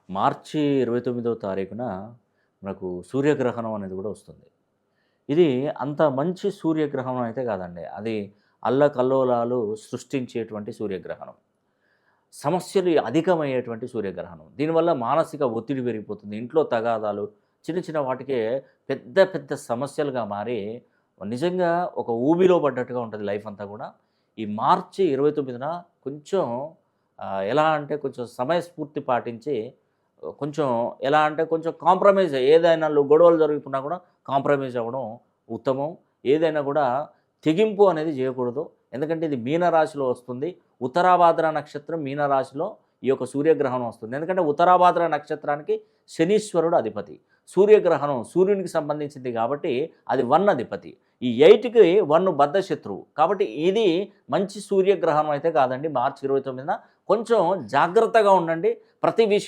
మార్చి 29వ తారీఖున మనకు సూర్యగ్రహణం అనేది కూడా వస్తుంది. ఇది అంత మంచి సూర్యగ్రహణం అయితే కాదండి. అది అల్లకల్లోలాలు సృష్టించేటువంటి సూర్యగ్రహణం. సమస్యలు అధికమయ్యేటువంటి సూర్యగ్రహణం. దీనివల్ల మానసిక ఒత్తిడి పెరిగిపోతుంది. ఇంట్లో తగాదాలు చిన్న చిన్న వాటికే పెద్ద పెద్ద సమస్యలుగా మారి నిజంగా ఒక ఊబిలో పడ్డట్టుగా ఉంటది లైఫ్ అంతా కూడా. ఈ మార్చి 29న కొంచెం ఎలా అంటే కొంచెం సమయస్ఫూర్తి పాటించి కొంచెం ఎలా అంటే కొంచెం కాంప్రమైజ్ ఏదైనా గొడవలు జరుగుతున్నా కూడా కాంప్రమైజ్ అవ్వడం ఉత్తమం. ఏదైనా కూడా తెగింపు అనేది చేయకూడదు. ఎందుకంటే ఇది మీనరాశిలో వస్తుంది. ఉత్తరాభాద్ర నక్షత్రం మీనరాశిలో ఈ యొక్క సూర్యగ్రహణం వస్తుంది. ఎందుకంటే ఉత్తరాభాద్ర నక్షత్రానికి శనీశ్వరుడు అధిపతి. సూర్యగ్రహణం సూర్యునికి సంబంధించింది కాబట్టి అది 1 అధిపతి. ఈ 8కి 1 బద్ధ శత్రువు. కాబట్టి ఇది మంచి సూర్యగ్రహణం అయితే కాదండి. మార్చి 29న కొంచెం జాగ్రత్తగా ఉండండి. ప్రతి విషయం